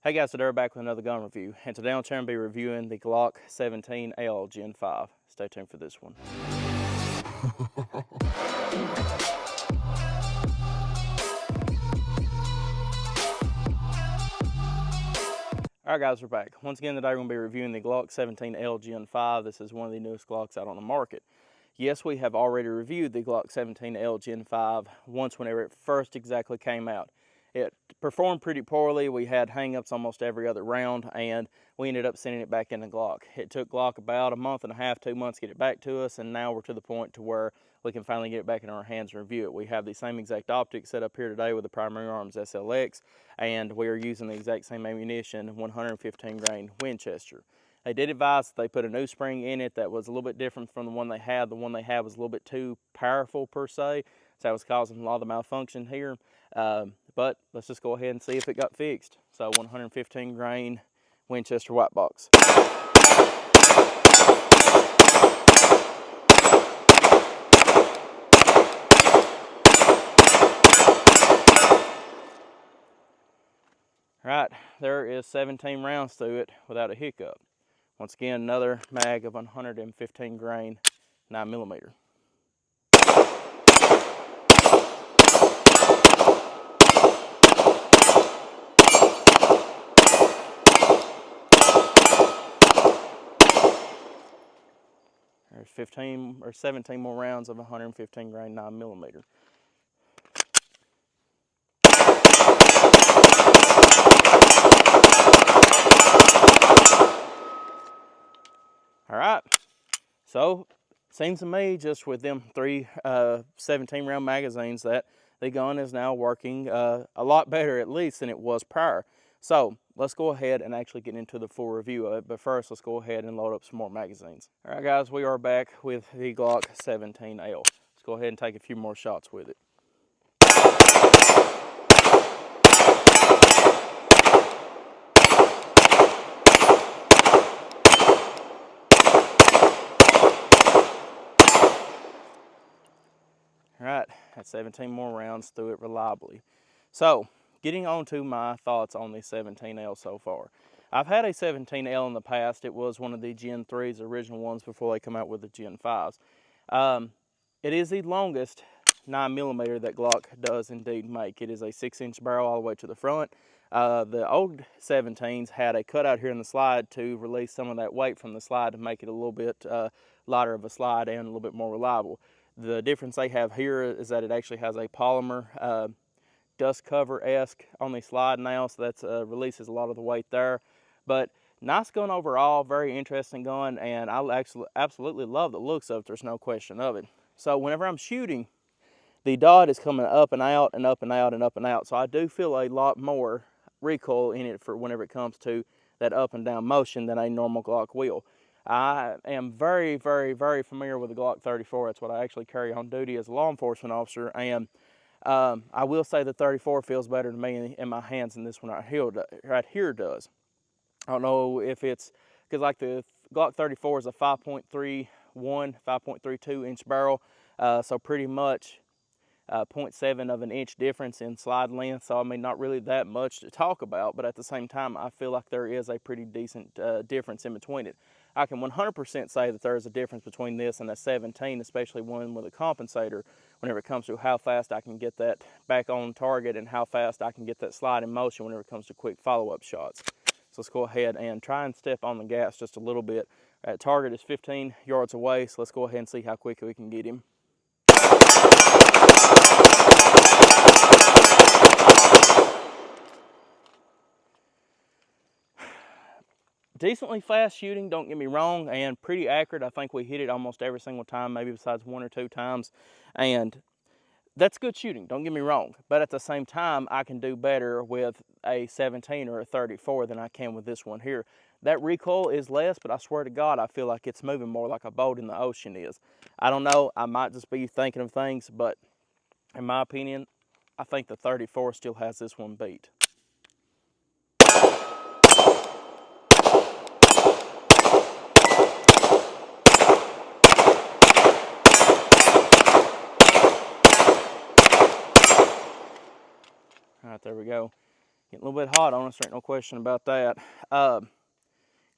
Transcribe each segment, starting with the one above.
Hey guys, today we're back with another gun review, and today I'm going to be reviewing the Glock 17L Gen 5. Stay tuned for this one. Alright guys, we're back. Once again today we're going to be reviewing the Glock 17L Gen 5. This is one of the newest Glocks out on the market. Yes, we have already reviewed the Glock 17L Gen 5 once whenever it first exactly came out. It performed pretty poorly. We had hang-ups almost every other round, and we ended up sending it back into Glock. It took Glock about a month and a half, 2 months to get it back to us, and now we're to the point to where we can finally get it back in our hands and review it. We have the same exact optics set up here today with the FIREARMS SLX, and we are using the exact same ammunition, 115 grain Winchester. They did advise that they put a new spring in it that was a little bit different from the one they had. The one they had was a little bit too powerful per se, so that was causing a lot of the malfunction here. But let's just go ahead and see if it got fixed. So 115 grain Winchester white box. All right, there is 17 rounds through it without a hiccup. Once again, another mag of 115 grain 9mm. There's 15 or 17 more rounds of 115 grain 9mm. All right, so seems to me just with them three 17 round magazines that the gun is now working a lot better at least than it was prior. So let's go ahead and actually get into the full review of it, but first let's go ahead and load up some more magazines. All right guys, we are back with the Glock 17L. Let's go ahead and take a few more shots with it. All right, that's 17 more rounds through it reliably. So, getting on to my thoughts on the 17L so far. I've had a 17L in the past. It was one of the Gen 3s, original ones before they come out with the Gen 5s. It is the longest 9mm that Glock does indeed make. It is a 6-inch barrel all the way to the front. The old 17s had a cutout here in the slide to release some of that weight from the slide to make it a little bit lighter of a slide and a little bit more reliable. The difference they have here is that it actually has a polymer dust cover-esque on the slide now, so that releases a lot of the weight there. But nice gun overall, very interesting gun, and I absolutely love the looks of it. There's no question of it. So whenever I'm shooting, the dot is coming up and out and up and out and up and out. So I do feel a lot more recoil in it for whenever it comes to that up and down motion than a normal Glock will. I am very, very, very familiar with the Glock 34. That's what I actually carry on duty as a law enforcement officer, and I will say the 34 feels better to me in my hands than this one right here does. I don't know if it's because like the Glock 34 is a 5.31, 5.32 inch barrel, so pretty much 0.7 of an inch difference in slide length. So I mean, not really that much to talk about, but at the same time, I feel like there is a pretty decent difference in between it. I can 100% say that there is a difference between this and a 17, especially one with a compensator, whenever it comes to how fast I can get that back on target and how fast I can get that slide in motion whenever it comes to quick follow-up shots. So let's go ahead and try and step on the gas just a little bit. That target is 15 yards away, so let's go ahead and see how quickly we can get him. Decently fast shooting, don't get me wrong, and pretty accurate. I think we hit it almost every single time, maybe besides 1 or 2 times, and that's good shooting, don't get me wrong. But at the same time, I can do better with a 17 or a 34 than I can with this one here. That recoil is less, but I swear to God, I feel like it's moving more like a boat in the ocean is. I don't know, I might just be thinking of things, but in my opinion, I think the 34 still has this one beat. All right, there we go. Getting a little bit hot on us, there ain't no question about that.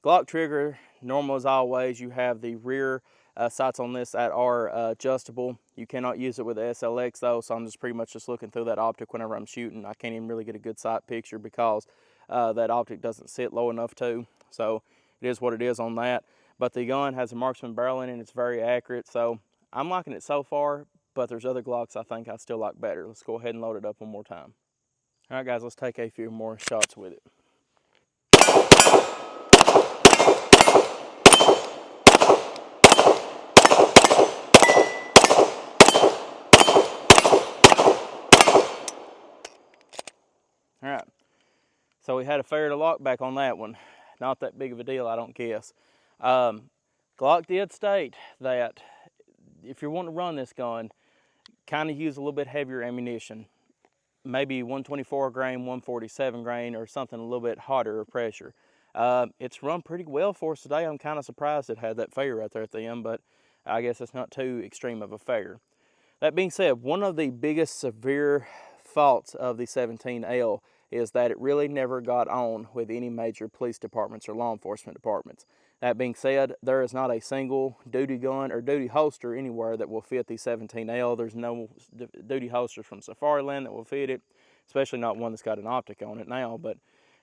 Glock trigger, normal as always. You have the rear sights on this that are adjustable. You cannot use it with the SLX though, so I'm just pretty much just looking through that optic whenever I'm shooting. I can't even really get a good sight picture because that optic doesn't sit low enough to. So it is what it is on that. But the gun has a marksman barrel in it and it's very accurate. So I'm liking it so far, but there's other Glocks I think I still like better. Let's go ahead and load it up one more time. All right, guys, let's take a few more shots with it. All right, so we had a fair to lock back on that one. Not that big of a deal, I don't guess. Glock did state that if you're wanting to run this gun, kind of use a little bit heavier ammunition. Maybe 124 grain, 147 grain, or something a little bit hotter pressure. It's run pretty well for us today. I'm kind of surprised it had that failure right there at the end, but I guess it's not too extreme of a failure. That being said, one of the biggest severe faults of the 17L is that it really never got on with any major police departments or law enforcement departments. That being said, there is not a single duty gun or duty holster anywhere that will fit the 17L. There's no duty holsters from Safariland that will fit it, especially not one that's got an optic on it now. But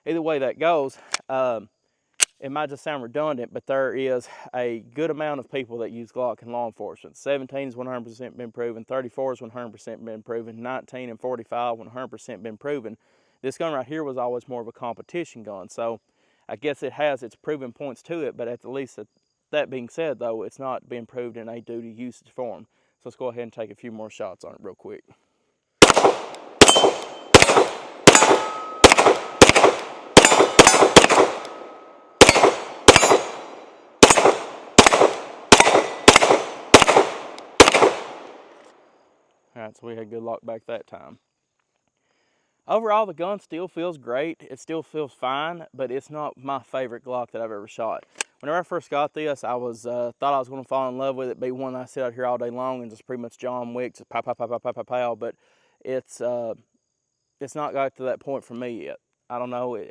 either way that goes, it might just sound redundant, but there is a good amount of people that use Glock in law enforcement. 17 is 100% been proven, 34 is 100% been proven, 19 and 45 100% been proven. This gun right here was always more of a competition gun, so I guess it has its proven points to it, but at the least, that being said though, it's not been proved in a duty usage form. So let's go ahead and take a few more shots on it real quick. All right, so we had good luck back that time. Overall, the gun still feels great. It still feels fine, but it's not my favorite Glock that I've ever shot. Whenever I first got this, I was thought I was going to fall in love with it, be one I sit out here all day long and just pretty much John Wick, just pow, pow, pow, pow, pow, pow, pow. But it's not got to that point for me yet. I don't know.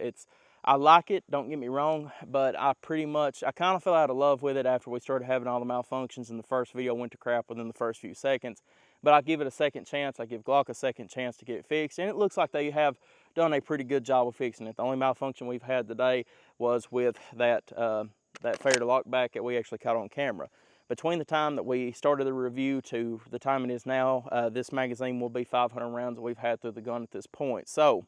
I like it, don't get me wrong, but I kind of fell out of love with it after we started having all the malfunctions and the first video went to crap within the first few seconds. But I give it a second chance. I give Glock a second chance to get it fixed, and it looks like they have done a pretty good job of fixing it. The only malfunction we've had today was with that fair to lock back that we actually caught on camera. Between the time that we started the review to the time it is now, this magazine will be 500 rounds that we've had through the gun at this point. So,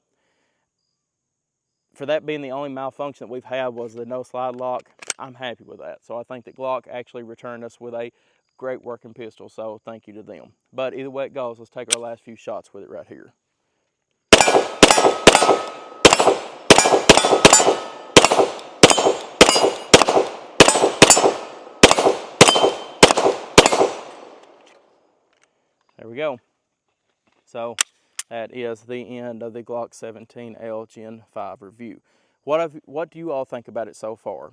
for that being the only malfunction that we've had was the no slide lock, I'm happy with that. So I think that Glock actually returned us with a great working pistol, so thank you to them. But either way it goes, let's take our last few shots with it right here. There we go. So that is the end of the Glock 17L Gen 5 review. What do you all think about it so far?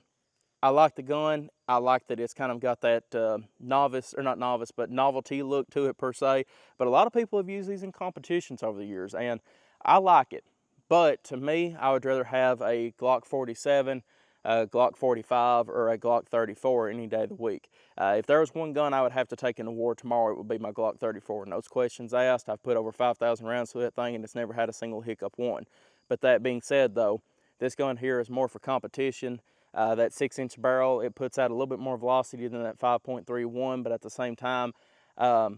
I like the gun. I like that it's kind of got that novelty look to it per se. But a lot of people have used these in competitions over the years, and I like it. But to me, I would rather have a Glock 47, a Glock 45, or a Glock 34 any day of the week. If there was one gun I would have to take in the war tomorrow, it would be my Glock 34. No questions asked. I've put over 5,000 rounds through that thing, and it's never had a single hiccup one. But that being said, though, this gun here is more for competition. That 6-inch barrel, it puts out a little bit more velocity than that 5.31, but at the same time, I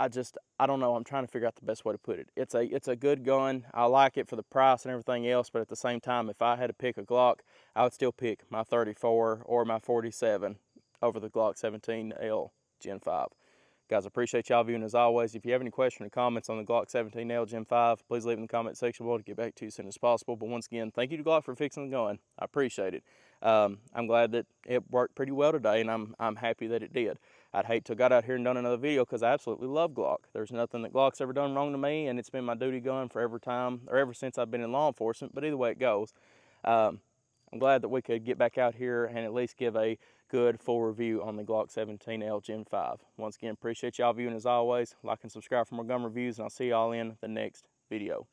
don't know. I'm trying to figure out the best way to put it. It's a good gun. I like it for the price and everything else, but at the same time, if I had to pick a Glock, I would still pick my 34 or my 47 over the Glock 17L Gen 5. Guys, I appreciate y'all viewing as always. If you have any questions or comments on the Glock 17L Gen 5, please leave in the comment section below to get back to you as soon as possible. But once again, thank you to Glock for fixing the gun. I appreciate it. I'm glad that it worked pretty well today, and I'm happy that it did. I'd hate to have got out here and done another video because I absolutely love Glock. There's nothing that Glock's ever done wrong to me, and it's been my duty gun for ever since I've been in law enforcement. But either way it goes, I'm glad that we could get back out here and at least give a good full review on the Glock 17L Gen 5. Once again, appreciate y'all viewing as always. Like and subscribe for more gun reviews, and I'll see y'all in the next video.